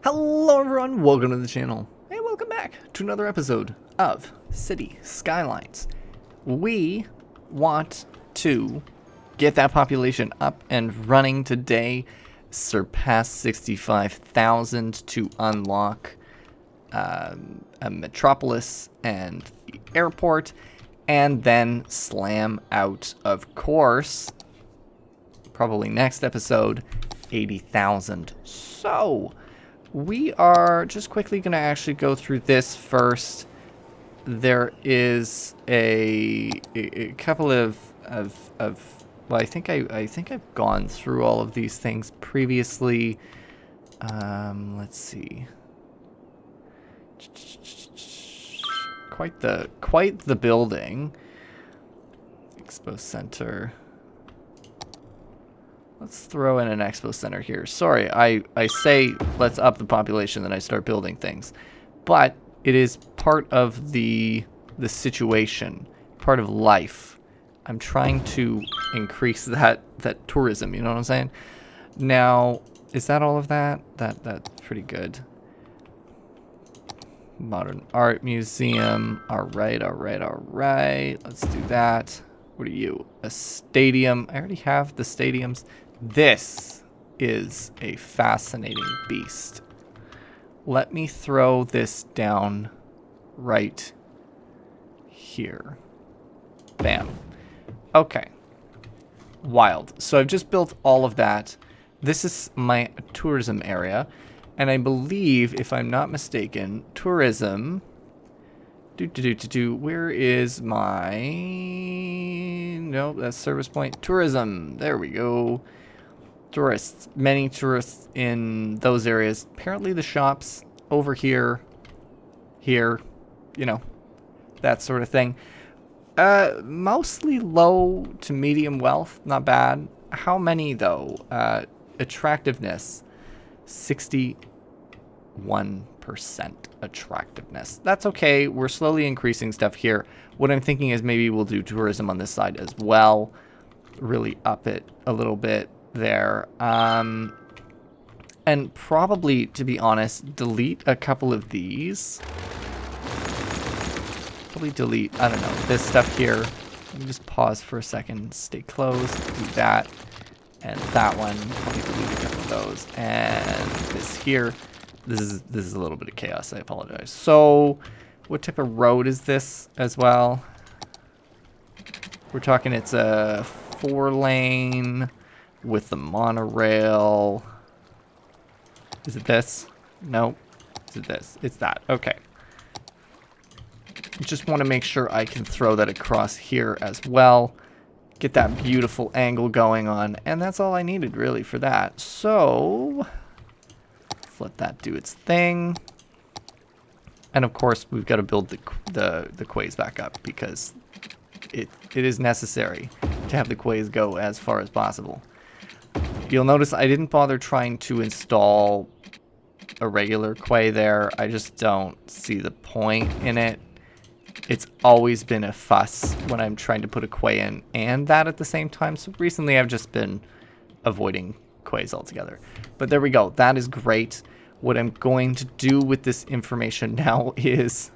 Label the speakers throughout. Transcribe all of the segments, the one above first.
Speaker 1: Hello everyone, welcome to the channel, and welcome back to another episode of City Skylines. We want to get that population up and running today, surpass 65,000 to unlock a metropolis and the airport, and then slam out, of course, probably next episode, 80,000. So we are just quickly going to actually go through this first. There is a couple of well, I think I've gone through all of these things previously. Let's see. Quite the building. Expo Center. Let's throw in an expo center here. Sorry, I say let's up the population, then I start building things. But it is part of the situation, part of life. I'm trying to increase that tourism, you know what I'm saying? Now, is that all of that? That's pretty good. Modern Art Museum. Alright. Let's do that. What are you? A stadium. I already have the stadiums. This is a fascinating beast. Let me throw this down right here. Bam. Okay. Wild. So I've just built all of that. This is my tourism area. And I believe, if I'm not mistaken, tourism... Where is my... Nope, that's service point. Tourism. There we go. Tourists. Many tourists in those areas. Apparently the shops over here, you know, that sort of thing. Mostly low to medium wealth. Not bad. How many, though? Attractiveness. 61% attractiveness. That's okay. We're slowly increasing stuff here. What I'm thinking is maybe we'll do tourism on this side as well. Really up it a little bit there. And probably, to be honest, delete a couple of these. Probably delete, I don't know, this stuff here. Let me just pause for a second. Stay closed. Do that. And that one. Probably delete a couple of those. And this here. This is a little bit of chaos. I apologize. So, what type of road is this as well? We're talking it's a 4-lane with the monorail. Is it this? No. Is it this? It's that. Okay. Just want to make sure I can throw that across here as well. Get that beautiful angle going on. And that's all I needed really for that. So... let that do its thing. And of course, we've got to build the quays back up because it is necessary to have the quays go as far as possible. You'll notice I didn't bother trying to install a regular quay there. I just don't see the point in it. It's always been a fuss when I'm trying to put a quay in and that at the same time. So recently I've just been avoiding quays altogether. But there we go. That is great. What I'm going to do with this information now is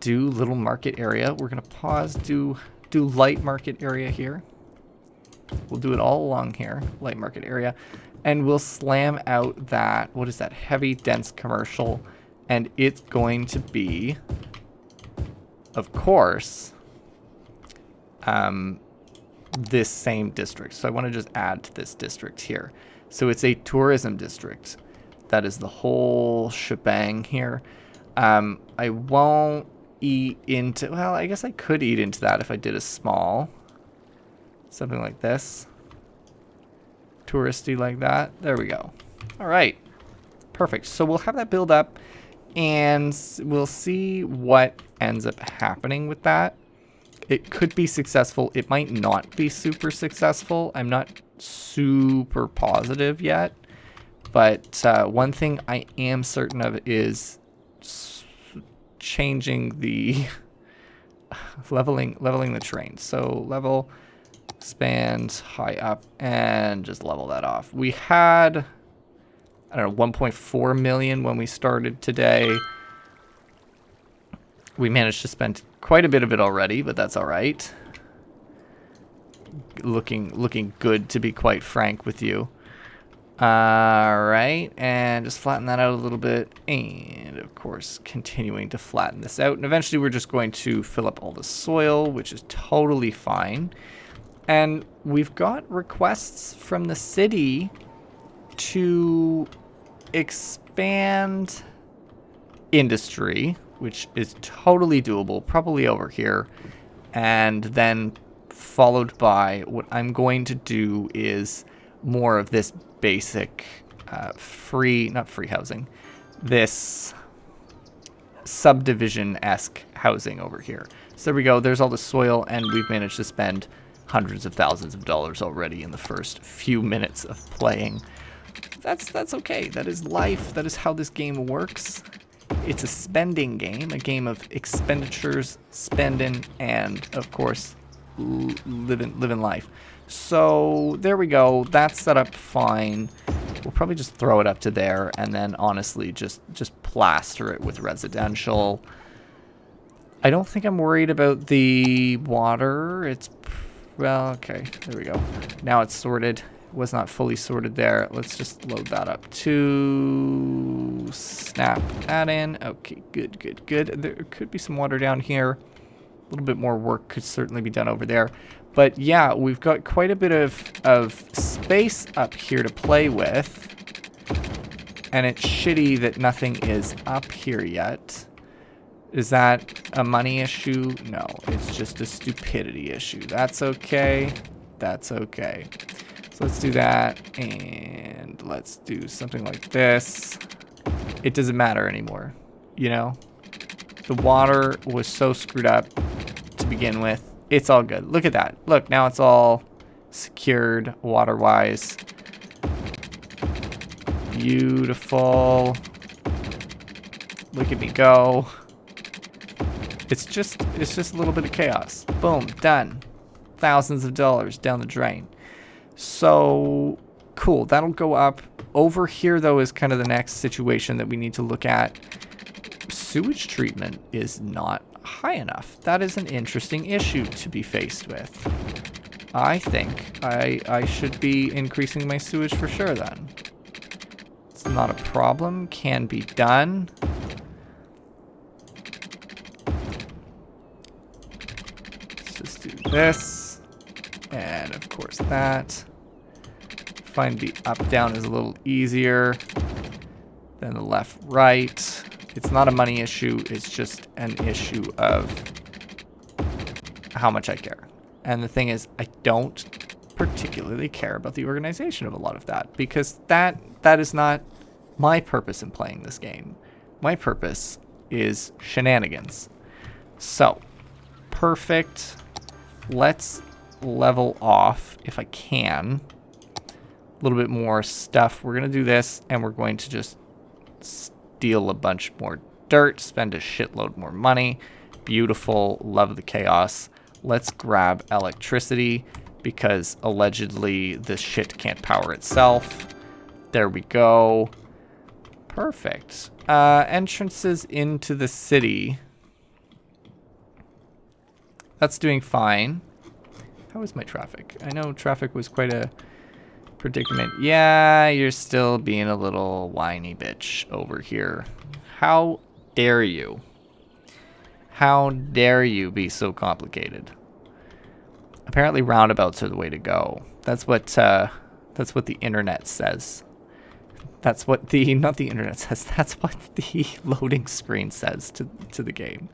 Speaker 1: do little market area. We're going to pause, do light market area here. We'll do it all along here, light market area. And we'll slam out that, what is that, heavy, dense commercial. And it's going to be, of course, this same district. So I want to just add to this district here. So it's a tourism district. That is the whole shebang here. I won't eat into... Well, I guess I could eat into that if I did a small. Something like this. Touristy like that. There we go. All right. Perfect. So we'll have that build up. And we'll see what ends up happening with that. It could be successful. It might not be super successful. I'm not super positive yet. But one thing I am certain of is changing the leveling the terrain. So level, expand, high up, and just level that off. We had I don't know, 1.4 million when we started today. We managed to spend quite a bit of it already, but that's all right. Looking good, to be quite frank with you. All right, and just flatten that out a little bit, and of course continuing to flatten this out, and eventually we're just going to fill up all the soil, which is totally fine. And we've got requests from the city to expand industry, which is totally doable, probably over here, and then followed by what I'm going to do is more of this basic not free housing, this subdivision-esque housing over here. So there we go, there's all the soil, and we've managed to spend hundreds of thousands of dollars already in the first few minutes of playing. That's okay, that is life, that is how this game works. It's a spending game, a game of expenditures, spending, and of course, living life. So there we go. That's set up fine. We'll probably just throw it up to there, and then honestly, just plaster it with residential. I don't think I'm worried about the water. It's well, okay. There we go. Now it's sorted. It was not fully sorted there. Let's just load that up to snap that in. Okay, good. There could be some water down here. A little bit more work could certainly be done over there. But yeah, we've got quite a bit of space up here to play with. And it's shitty that nothing is up here yet. Is that a money issue? No, it's just a stupidity issue. That's okay. That's okay. So let's do that, and let's do something like this. It doesn't matter anymore, you know? The water was so screwed up to begin with. It's all good. Look at that. Look, now it's all secured water-wise. Beautiful. Look at me go. It's just a little bit of chaos. Boom, done. Thousands of dollars down the drain. So cool, that'll go up. Over here though is kind of the next situation that we need to look at. Sewage treatment is not high enough. That is an interesting issue to be faced with. I think I should be increasing my sewage for sure then. It's not a problem, can be done. Let's just do this. And of course that. Find the up-down is a little easier than the left-right. It's not a money issue, it's just an issue of how much I care. And the thing is, I don't particularly care about the organization of a lot of that, because that is not my purpose in playing this game. My purpose is shenanigans. So, perfect. Let's level off, if I can. A little bit more stuff. We're going to do this, and we're going to just steal a bunch more dirt, spend a shitload more money. Beautiful. Love the chaos. Let's grab electricity, because allegedly this shit can't power itself. There we go. Perfect. Entrances into the city. That's doing fine. How is my traffic? I know traffic was quite a predicament. Yeah, you're still being a little whiny bitch over here. How dare you? How dare you be so complicated? Apparently roundabouts are the way to go. That's what the internet says. That's what the, not the internet says, that's what the loading screen says to the game.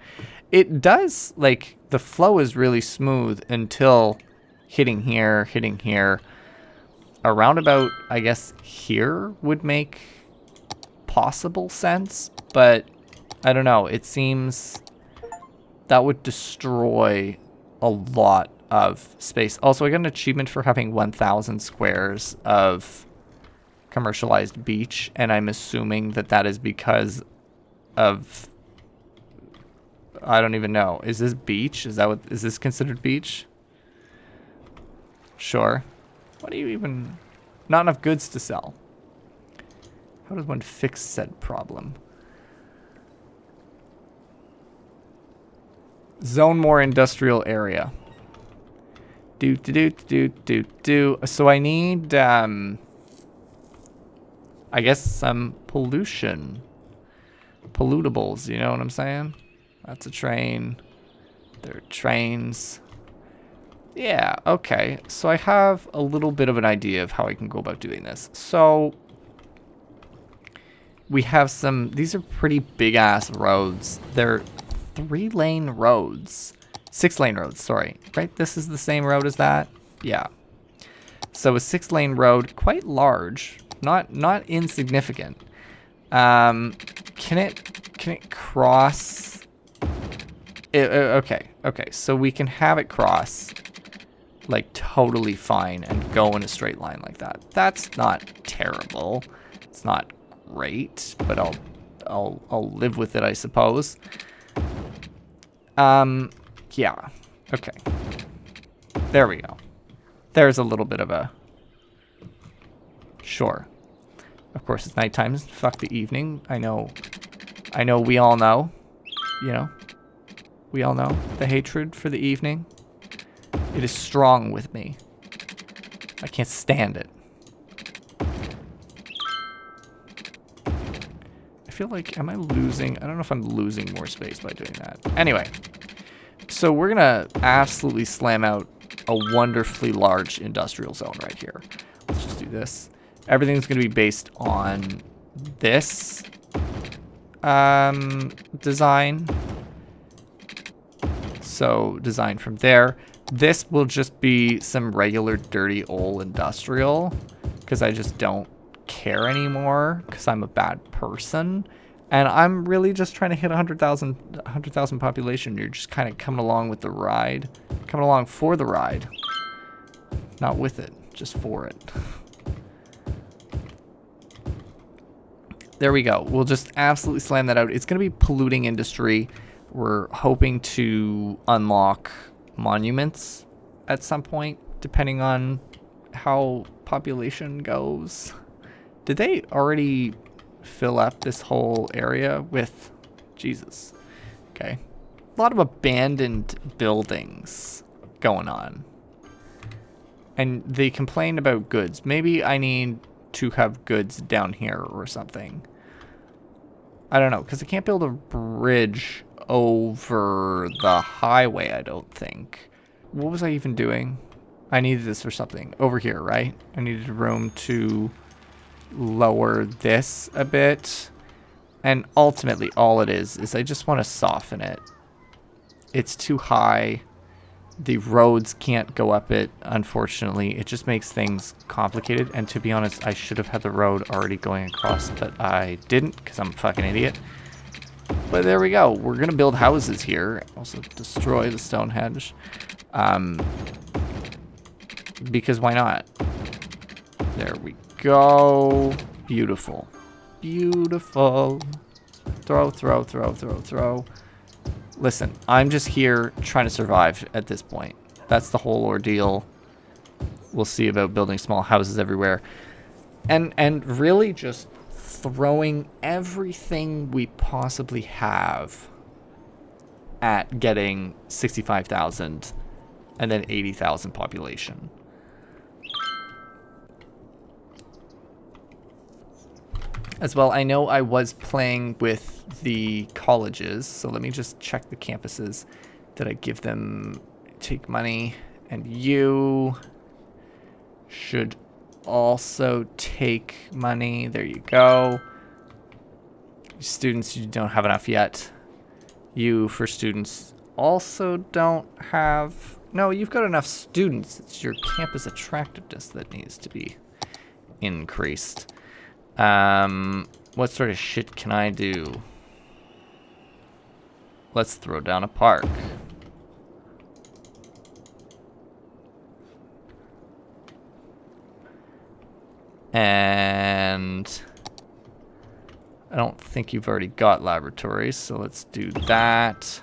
Speaker 1: It does, like, the flow is really smooth until hitting here, hitting here. A roundabout, I guess, here would make possible sense, but I don't know. It seems that would destroy a lot of space. Also, I got an achievement for having 1,000 squares of commercialized beach, and I'm assuming that that is because of, I don't even know. Is this beach? Is that what, is this considered beach? Sure. What do you even... Not enough goods to sell. How does one fix said problem? Zone more industrial area. So I need, I guess some pollution. Pollutables, you know what I'm saying? That's a train. There are trains. Yeah, okay. So I have a little bit of an idea of how I can go about doing this. So we have some, these are pretty big ass roads. They're 3-lane roads. 6-lane roads, sorry. Right? This is the same road as that? Yeah. So a 6-lane road, quite large, not insignificant. Can it cross? Okay. So we can have it cross like totally fine and go in a straight line like that. That's not terrible. It's not great, but I'll live with it, I suppose. Yeah. Okay. There we go. There's a little bit of a... Sure. Of course, it's nighttime. Fuck the evening. I know we all know. You know? We all know the hatred for the evening. It is strong with me. I can't stand it. I feel like, am I losing? I don't know if I'm losing more space by doing that. Anyway. So we're gonna absolutely slam out a wonderfully large industrial zone right here. Let's just do this. Everything's gonna be based on this design. So design from there. This will just be some regular dirty old industrial because I just don't care anymore because I'm a bad person. And I'm really just trying to hit 100,000 population. You're just kind of coming along with the ride. Coming along for the ride. Not with it, just for it. There we go. We'll just absolutely slam that out. It's going to be polluting industry. We're hoping to unlock monuments at some point, depending on how population goes. Did they already fill up this whole area with... Jesus. Okay. A lot of abandoned buildings going on. And they complain about goods. Maybe I need to have goods down here or something. I don't know, because I can't build a bridge over the highway, I don't think. What was I even doing? I needed this for something. Over here, right? I needed room to lower this a bit. And ultimately, all it is I just want to soften it. It's too high. The roads can't go up it, unfortunately. It just makes things complicated. And to be honest, I should have had the road already going across, but I didn't because I'm a fucking idiot. But there we go. We're going to build houses here. Also destroy the Stonehenge. Because why not? There we go. Beautiful. Beautiful. Throw, throw, throw, throw, throw. Listen, I'm just here trying to survive at this point. That's the whole ordeal. We'll see about building small houses everywhere. And really just throwing everything we possibly have at getting 65,000 and then 80,000 population. As well, I know I was playing with the colleges, so let me just check the campuses. Did I give them take money? And you should also take money. There you go. Students, you don't have enough yet. You, for students, also don't have... No, you've got enough students. It's your campus attractiveness that needs to be increased. What sort of shit can I do? Let's throw down a park. And I don't think you've already got laboratories, so let's do that.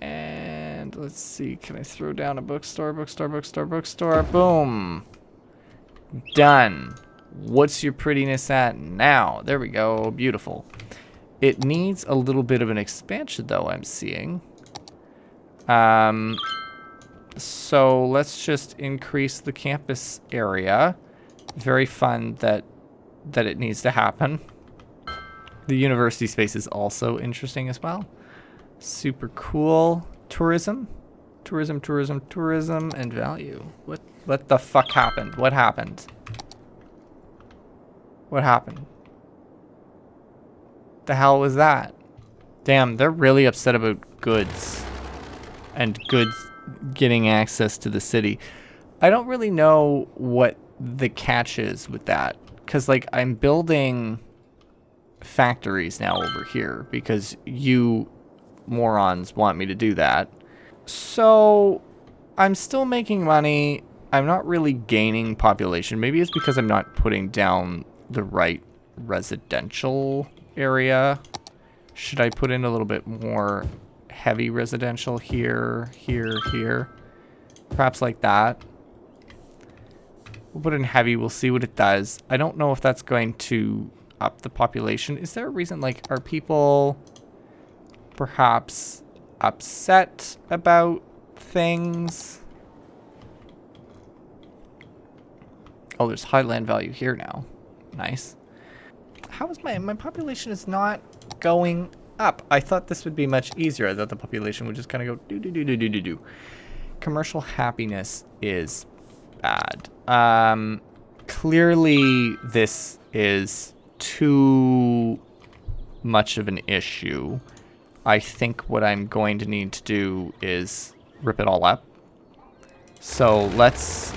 Speaker 1: And let's see, can I throw down a bookstore, bookstore, bookstore, bookstore? Boom. Done. What's your prettiness at now? There we go. Beautiful. It needs a little bit of an expansion, though, I'm seeing. So let's just increase the campus area. Very fun that it needs to happen. The university space is also interesting as well. Super cool. Tourism. Tourism, tourism, tourism, and value. What the fuck happened? What happened? What happened? The hell was that? Damn, they're really upset about goods. And goods getting access to the city. I don't really know what the catch is with that. Because, like, I'm building factories now over here. Because you morons want me to do that. So, I'm still making money. I'm not really gaining population. Maybe it's because I'm not putting down the right residential area. Should I put in a little bit more heavy residential here, here, here? Perhaps like that. We'll put in heavy. We'll see what it does. I don't know if that's going to up the population. Is there a reason, like, are people perhaps upset about things? Oh, there's high land value here now. Nice. How is my population is not going up? I thought this would be much easier. I thought the population would just kind of go do do do do do do do. Commercial happiness is bad. Clearly this is too much of an issue. I think what I'm going to need to do is rip it all up. So let's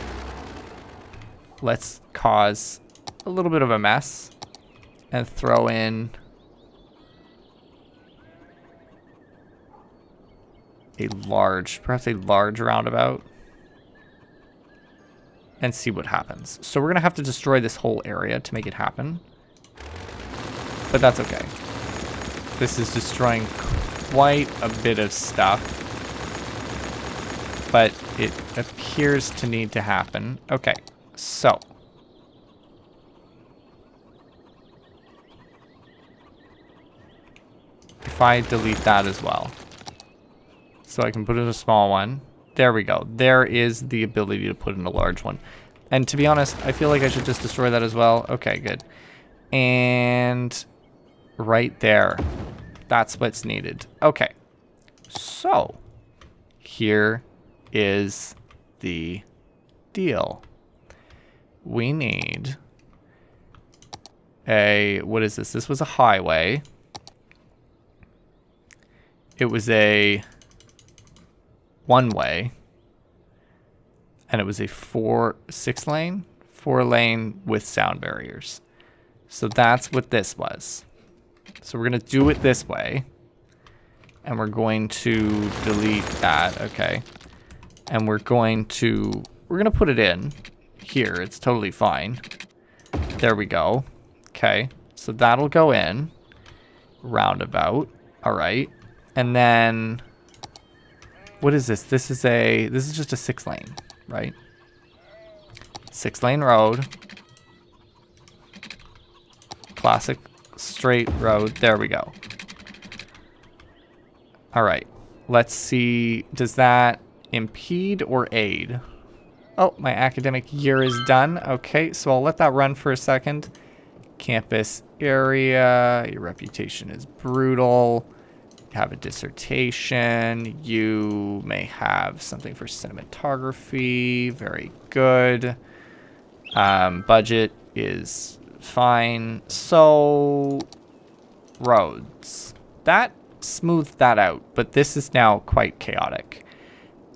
Speaker 1: cause a little bit of a mess and throw in perhaps a large roundabout and see what happens. So we're gonna have to destroy this whole area to make it happen, but that's okay. This is destroying quite a bit of stuff, but it appears to need to happen. Okay, so if I delete that as well, so I can put in a small one. There we go. There is the ability to put in a large one. And to be honest, I feel like I should just destroy that as well. Okay, good. And right there. That's what's needed. Okay. So here is the deal. We need a, what is this? This was a highway. It was a one-way, and it was a 4-lane with sound barriers. So that's what this was. So we're gonna do it this way, and we're going to delete that. Okay, and we're gonna put it in here. It's totally fine. There we go. Okay, so that'll go in. Roundabout. All right, and then. What is this? This is just a 6-lane, right? 6-lane road. Classic straight road. There we go. All right. Let's see. Does that impede or aid? Oh, my academic year is done. Okay, so I'll let that run for a second. Campus area. Your reputation is brutal. Have a dissertation. You may have something for cinematography. Very good. Budget is fine. So roads. That smoothed that out, but this is now quite chaotic.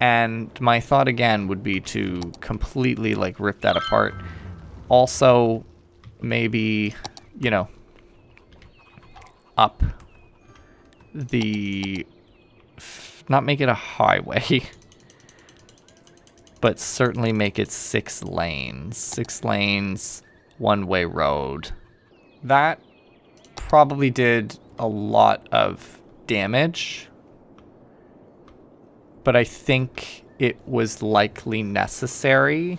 Speaker 1: And my thought again would be to completely like rip that apart. Also, maybe, you know, up the, not make it a highway, but certainly make it 6 lanes. 6 lanes, one-way road. That probably did a lot of damage, but I think it was likely necessary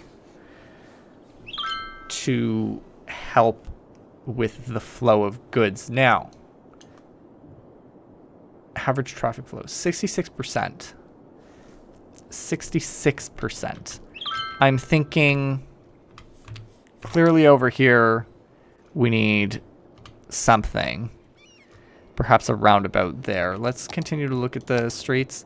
Speaker 1: to help with the flow of goods. Now, average traffic flow, 66%. 66%. I'm thinking clearly over here we need something. Perhaps a roundabout there. Let's continue to look at the streets.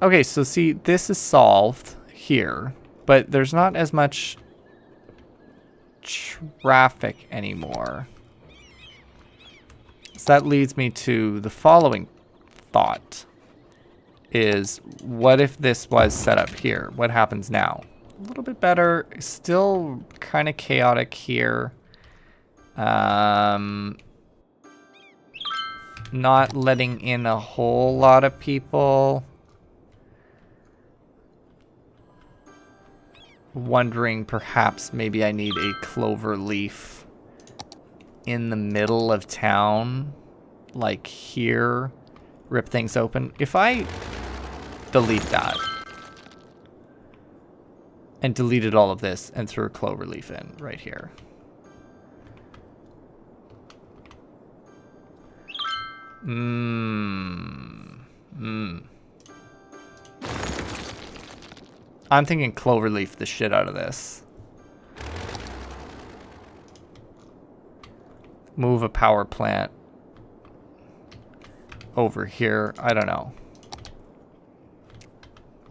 Speaker 1: Okay, so see, this is solved here, but there's not as much traffic anymore. So that leads me to the following thought is, what if this was set up here? What happens now? A little bit better, still kind of chaotic here. Not letting in a whole lot of people. Wondering perhaps maybe I need a clover leaf in the middle of town, like here, rip things open. If I delete that and deleted all of this and threw a clover leaf in right here. I'm thinking cloverleaf the shit out of this. Move a power plant over here. I don't know.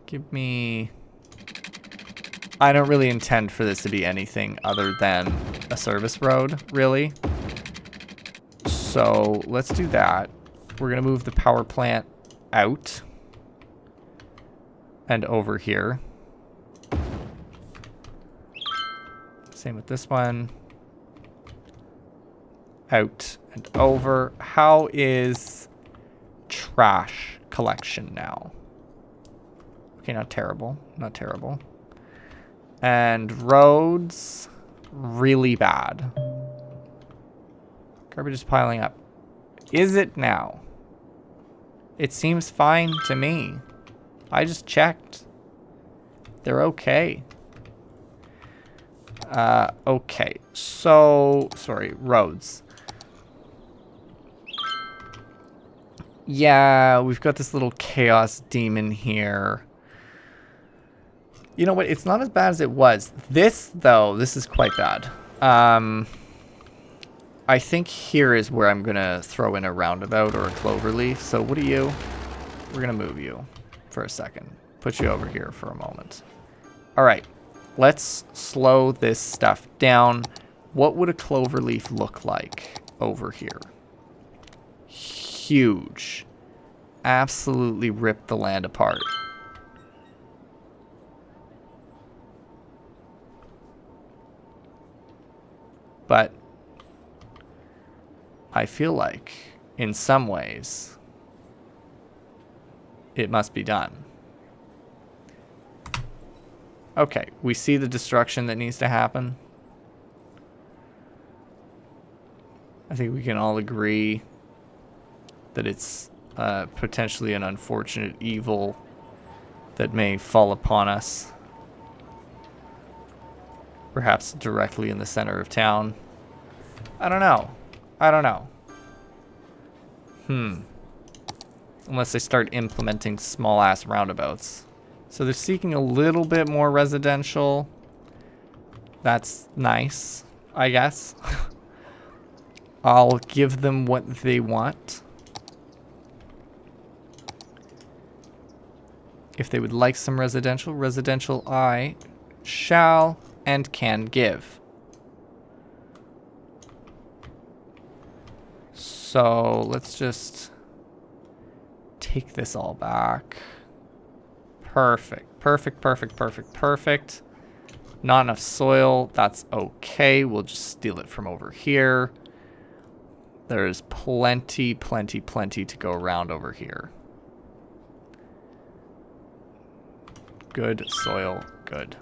Speaker 1: Give me... I don't really intend for this to be anything other than a service road, really. So let's do that. We're going to move the power plant out and over here. Same with this one. Out and over. How is trash collection now? Okay, not terrible. Not terrible. And roads, really bad. Garbage is piling up. Is it now? It seems fine to me. I just checked. They're okay. Okay. So, sorry, roads. Yeah, we've got this little chaos demon here. You know what? It's not as bad as it was. This, though, this is quite bad. I think here is where I'm going to throw in a roundabout or a clover leaf. So what are you? We're going to move you for a second. Put you over here for a moment. All right. Let's slow this stuff down. What would a clover leaf look like over here? Huge. Absolutely rip the land apart. But I feel like, in some ways, it must be done. Okay, we see the destruction that needs to happen. I think we can all agree that it's potentially an unfortunate evil that may fall upon us. Perhaps directly in the center of town. I don't know. I don't know. Unless they start implementing small-ass roundabouts. So they're seeking a little bit more residential. That's nice, I guess. I'll give them what they want. If they would like some residential I shall and can give. So let's just take this all back. Perfect, perfect, perfect, perfect, perfect. Not enough soil, that's okay. We'll just steal it from over here. There's plenty, plenty, plenty to go around over here. Good soil, good.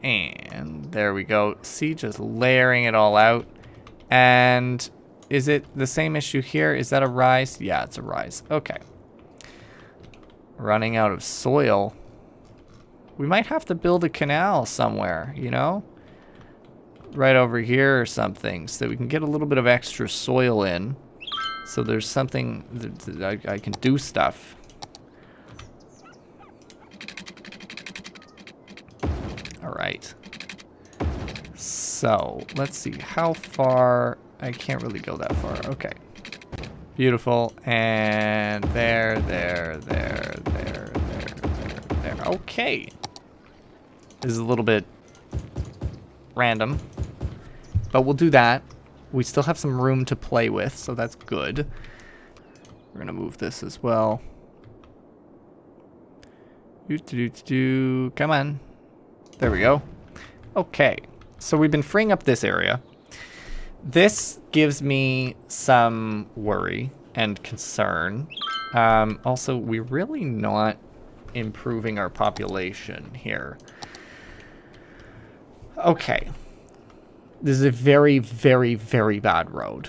Speaker 1: And there we go. See, just layering it all out. And is it the same issue here? Is that a rise? Yeah, it's a rise. Okay. running out of soil. We might have to build a canal somewhere, you know? Right over here or something, so that we can get a little bit of extra soil in. So there's something that I can do stuff. Alright. So, let's see how far... I can't really go that far. Okay. Beautiful. And there. Okay. This is a little bit random, but we'll do that. We still have some room to play with, so that's good. We're gonna move this as well. Come on. There we go. Okay, so we've been freeing up this area. This gives me some worry and concern. Also, we're really not improving our population here. Okay. This is a very, very, very bad road.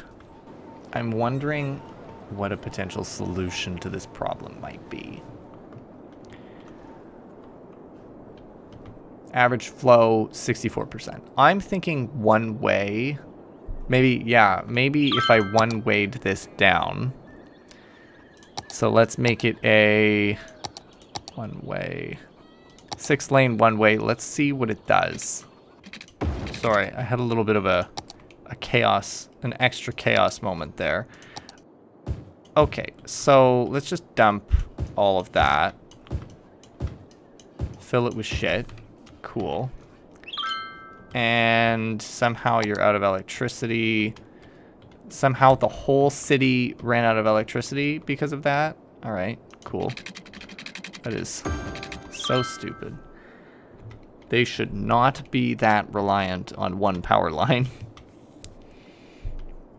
Speaker 1: I'm wondering what a potential solution to this problem might be. Average flow, 64%. I'm thinking one way. Maybe, yeah, maybe if I one-wayed this down. So let's make it a one-way. 6-lane one-way. Let's see what it does. Sorry, I had a little bit of a chaos, an extra chaos moment there. Okay, so let's just dump all of that. Fill it with shit. Cool. And somehow you're out of electricity. Somehow the whole city ran out of electricity because of that. Alright, cool. That is so stupid. They should not be that reliant on one power line.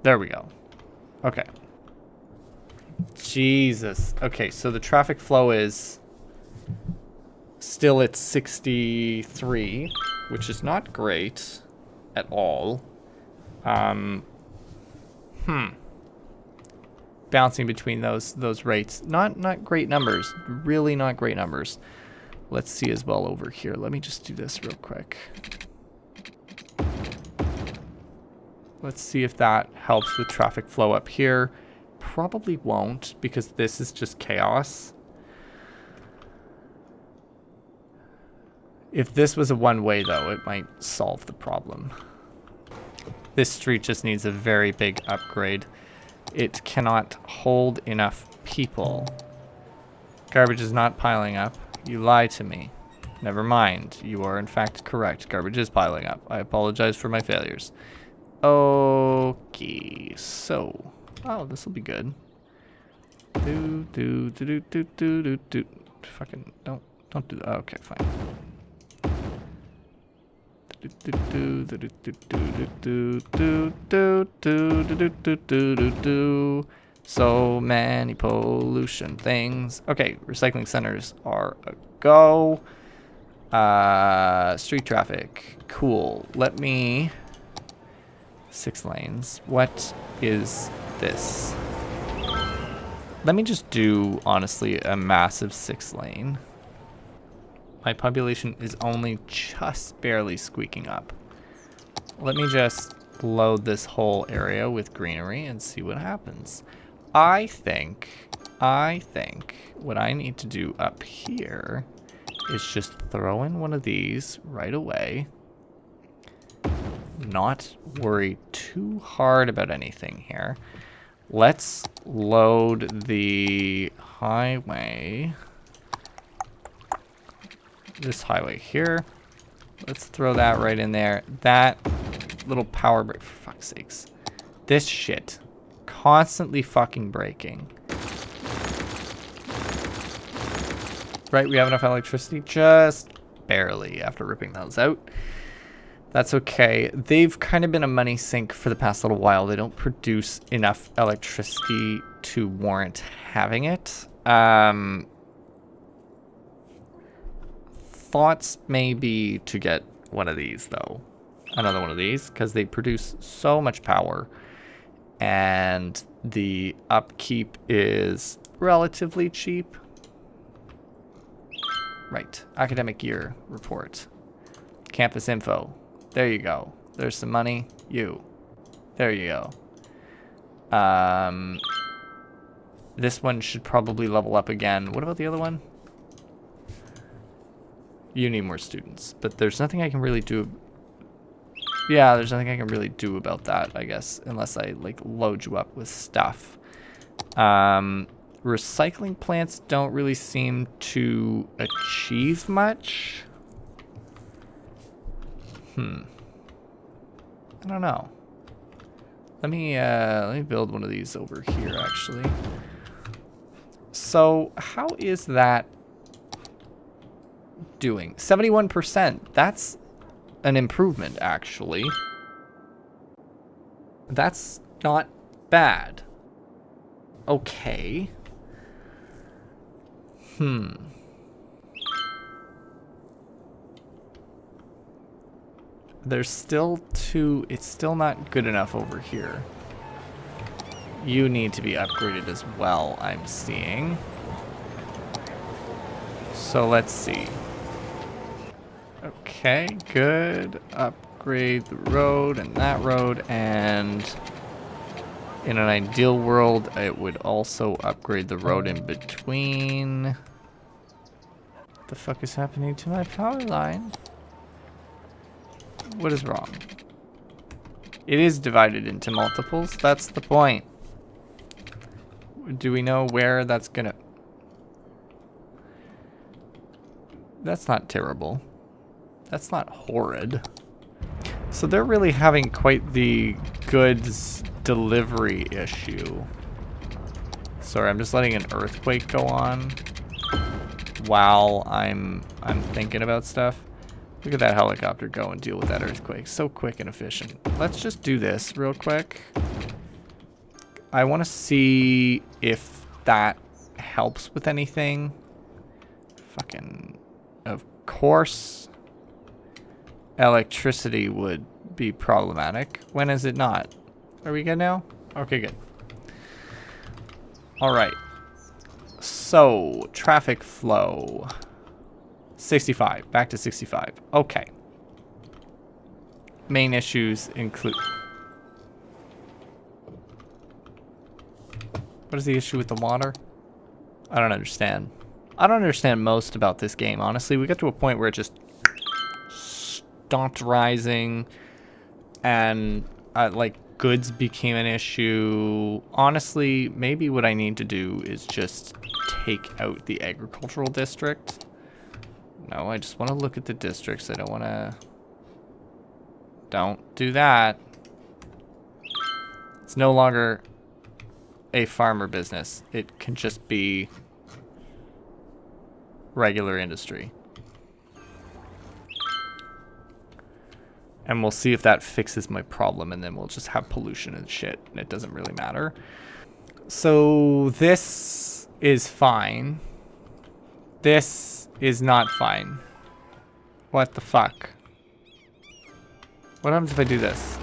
Speaker 1: There we go. Okay. Jesus. Okay, so the traffic flow is still at 63, which is not great at all. Bouncing between those rates. Not great numbers. Really not great numbers. Let's see as well over here. Let me just do this real quick. Let's see if that helps with traffic flow up here. Probably won't, because this is just chaos. If this was a one-way, though, it might solve the problem. This street just needs a very big upgrade. It cannot hold enough people. Garbage is not piling up. You lie to me. Never mind. You are in fact correct. Garbage is piling up. I apologize for my failures. Okay, so... Oh, this will be good. Do. Fucking don't do that. Okay, fine. So many pollution things. Okay, recycling centers are a go. Street traffic. Cool. Let me... 6 lanes. What is this? Let me just do, honestly, a massive 6 lane. My population is only just barely squeaking up. Let me just load this whole area with greenery and see what happens. I think what I need to do up here is just throw in one of these right away. Not worry too hard about anything here. Let's load the highway. This highway here. Let's throw that right in there. That little power break, for fuck's sakes. This shit. Constantly fucking breaking. Right, we have enough electricity? Just barely after ripping those out. That's okay. They've kind of been a money sink for the past little while. They don't produce enough electricity to warrant having it. Thoughts may be to get one of these, though. Another one of these, because they produce so much power. And the upkeep is relatively cheap. Right. Academic year report. Campus info. There you go. There's some money. You. There you go. This one should probably level up again. What about the other one? You need more students, but there's nothing I can really do. Yeah, there's nothing I can really do about that, I guess, unless I like load you up with stuff. Recycling plants don't really seem to achieve much. I don't know. Let me build one of these over here, actually. So, how is that doing? 71%. That's an improvement, actually. That's not bad. Okay. There's still two. It's still not good enough over here. You need to be upgraded as well, I'm seeing. So let's see. Okay, good. Upgrade the road and that road, and in an ideal world, it would also upgrade the road in between. What the fuck is happening to my power line? What is wrong? It is divided into multiples. That's the point. Do we know where that's gonna... That's not terrible. That's not horrid. So they're really having quite the goods delivery issue. Sorry, I'm just letting an earthquake go on while I'm thinking about stuff. Look at that helicopter go and deal with that earthquake. So quick and efficient. Let's just do this real quick. I want to see if that helps with anything. Fucking... Of course, electricity would be problematic. When is it not? Are we good now? Okay, good. All right. So, traffic flow. 65. Back to 65. Okay. Main issues include... What is the issue with the water? I don't understand. I don't understand most about this game, honestly. We got to a point where it just stopped rising and like goods became an issue. Honestly, maybe what I need to do is just take out the agricultural district. No, I just want to look at the districts. I don't want to... Don't do that. It's no longer a farmer business. It can just be regular industry. And we'll see if that fixes my problem, and then we'll just have pollution and shit, and it doesn't really matter. So this is fine. This is not fine. What the fuck? What happens if I do this?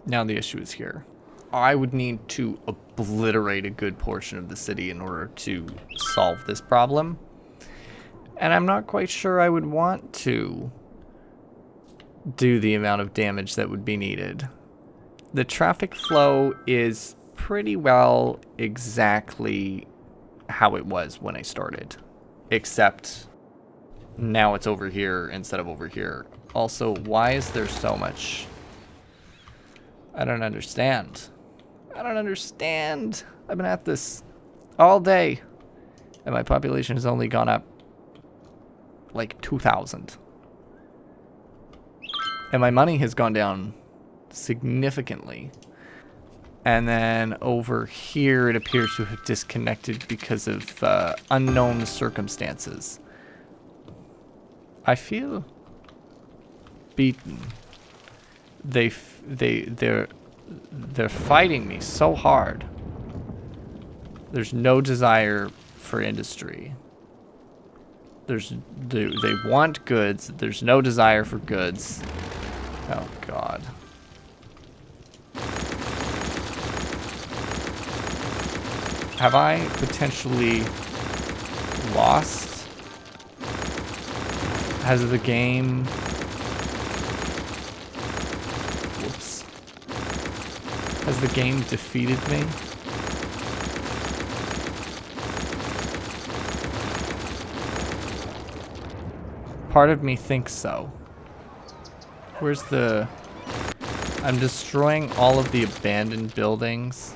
Speaker 1: Now the issue is here. I would need to obliterate a good portion of the city in order to solve this problem. And I'm not quite sure I would want to do the amount of damage that would be needed. The traffic flow is pretty well exactly how it was when I started. Except now it's over here instead of over here. Also, why is there so much... I don't understand. I don't understand. I've been at this all day, and my population has only gone up like 2,000. And my money has gone down significantly. And then over here, it appears to have disconnected because of unknown circumstances. I feel beaten. They're fighting me so hard. There's no desire for industry. They want goods. There's no desire for goods. Oh God. Have I potentially lost? Has the game... Whoops. Has the game defeated me? Part of me thinks so. Where's the... I'm destroying all of the abandoned buildings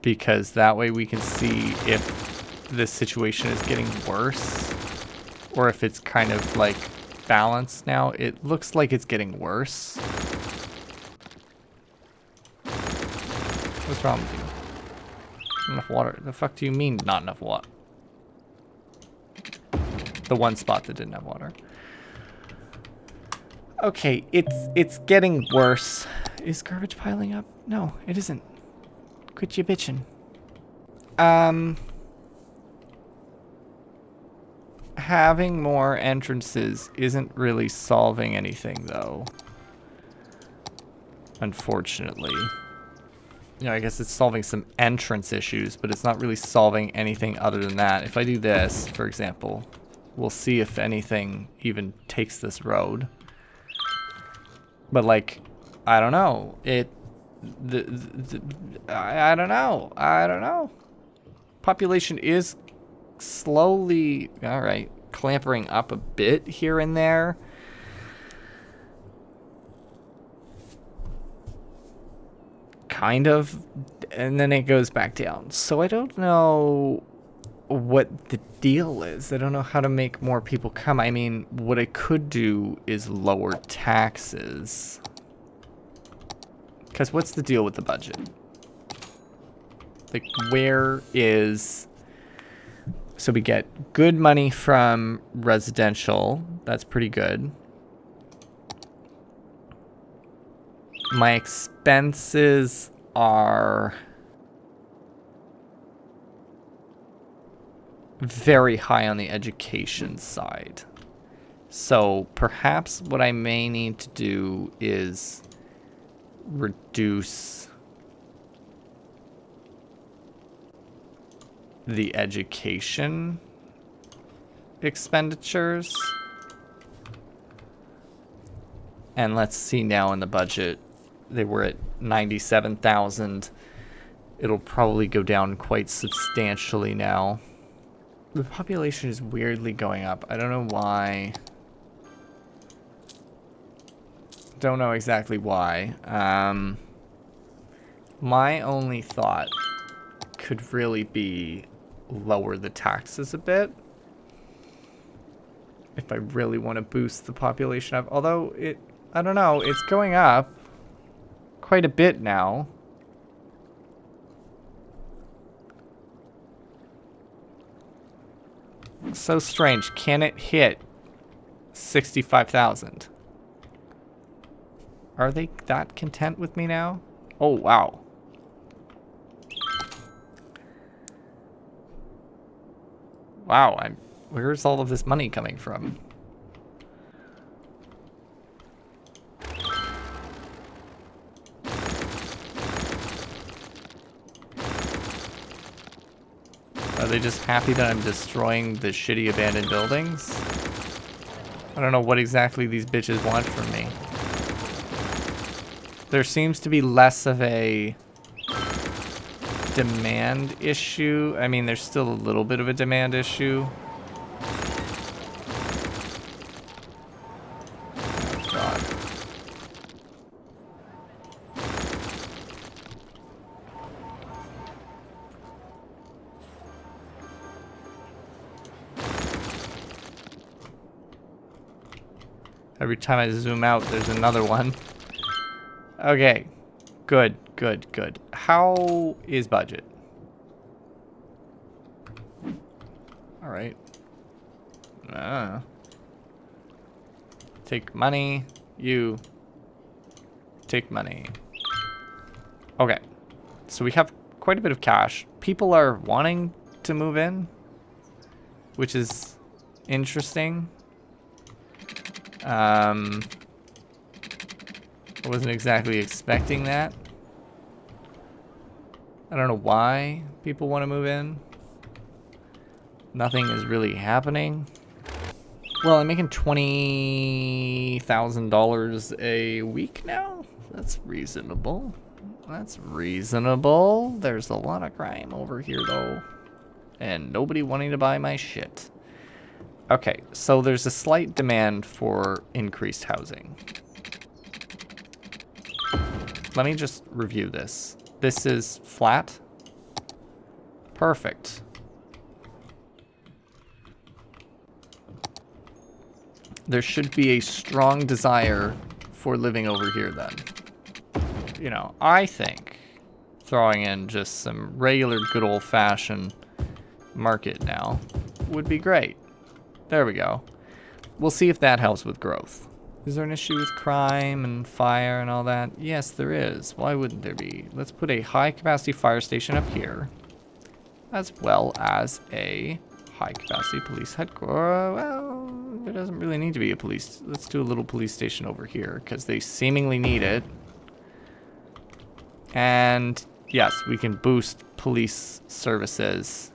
Speaker 1: because that way we can see if this situation is getting worse or if it's kind of like balanced now. It looks like it's getting worse. What's wrong with you? Not enough water. The fuck do you mean not enough water? The one spot that didn't have water. Okay, it's getting worse. Is garbage piling up? No, it isn't. Quit you bitching. Having more entrances isn't really solving anything, though. Unfortunately. You know, I guess it's solving some entrance issues, but it's not really solving anything other than that. If I do this, for example, we'll see if anything even takes this road. But like, I don't know. I don't know. I don't know. Population is slowly, all right, clampering up a bit here and there. Kind of, and then it goes back down. So I don't know what the deal is. I don't know how to make more people come. I mean, what I could do is lower taxes. Because what's the deal with the budget? Like, where is... So we get good money from residential. That's pretty good. My expenses are... very high on the education side. So perhaps what I may need to do is reduce the education expenditures. And let's see now in the budget, they were at 97,000. It'll probably go down quite substantially now. The population is weirdly going up. I don't know why. Don't know exactly why. My only thought could really be lower the taxes a bit. If I really want to boost the population up. Although, I don't know, it's going up quite a bit now. So strange. Can it hit 65,000? Are they that content with me now? Oh, wow. Wow, where's all of this money coming from? Are they just happy that I'm destroying the shitty abandoned buildings? I don't know what exactly these bitches want from me. There seems to be less of a demand issue. I mean, there's still a little bit of a demand issue. Oh, God. Every time I zoom out, there's another one. Okay. Good, good, good. How is budget? All right. Take money. You take money. Okay. So we have quite a bit of cash. People are wanting to move in, which is interesting. I wasn't exactly expecting that. I don't know why people want to move in. Nothing is really happening. Well, I'm making $20,000 a week now. That's reasonable. That's reasonable. There's a lot of crime over here, though. And nobody wanting to buy my shit. Okay, so there's a slight demand for increased housing. Let me just review this. This is flat. Perfect. There should be a strong desire for living over here then. You know, I think throwing in just some regular good old-fashioned market now would be great. There we go. We'll see if that helps with growth. Is there an issue with crime and fire and all that? Yes, there is. Why wouldn't there be? Let's put a high-capacity fire station up here, as well as a high-capacity police headquarters. Well, there doesn't really need to be a police. Let's do a little police station over here, because they seemingly need it. And yes, we can boost police services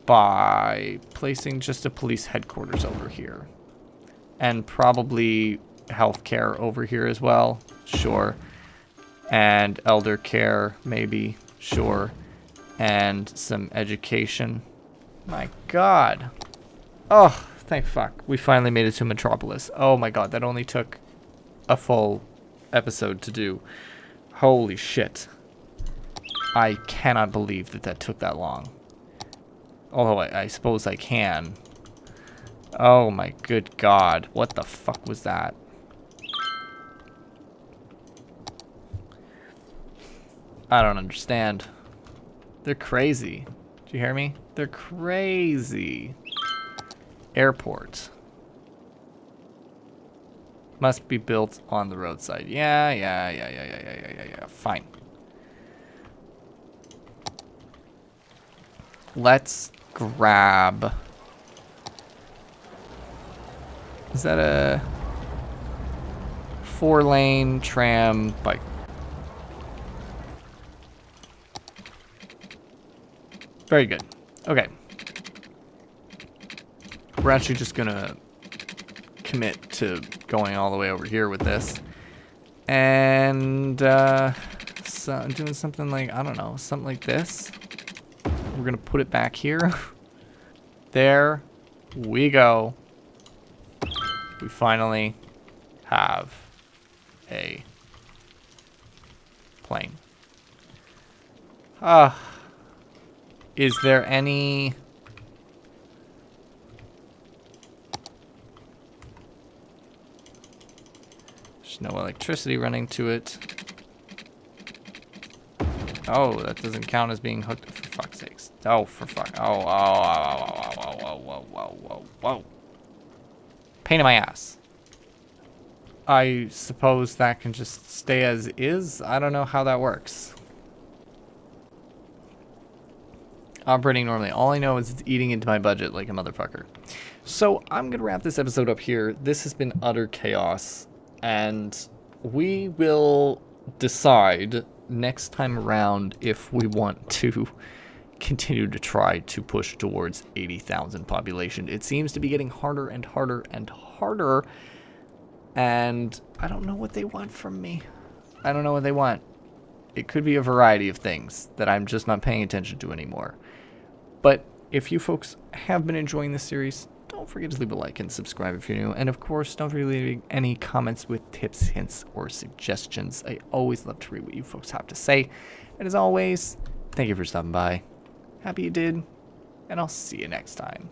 Speaker 1: by placing just a police headquarters over here. And probably healthcare over here as well. Sure. And elder care, maybe. Sure. And some education. My God. Oh, thank fuck. We finally made it to Metropolis. Oh my God, that only took a full episode to do. Holy shit. I cannot believe that that took that long. Although I suppose I can. Oh my good God. What the fuck was that? I don't understand. They're crazy. Do you hear me? They're crazy. Airport. Must be built on the roadside. Yeah. Fine. Let's grab... Is that a 4-lane tram bike? Very good. Okay. We're actually just gonna commit to going all the way over here with this. And so doing something like, I don't know, something like this. We're gonna put it back here. There we go. We finally have a plane. Is there any... There's no electricity running to it. Oh, that doesn't count as being hooked, for fuck's sakes. Oh, for fuck. Whoa. Pain in my ass. I suppose that can just stay as is? I don't know how that works. Operating normally. All I know is it's eating into my budget like a motherfucker. So I'm going to wrap this episode up here. This has been utter chaos. And we will decide next time around if we want to continue to try to push towards 80,000 population. It seems to be getting harder and harder and harder. And I don't know what they want from me. I don't know what they want. It could be a variety of things that I'm just not paying attention to anymore. But if you folks have been enjoying this series, don't forget to leave a like and subscribe if you're new. And of course, don't forget to leave any comments with tips, hints, or suggestions. I always love to read what you folks have to say. And as always, thank you for stopping by. Happy you did. And I'll see you next time.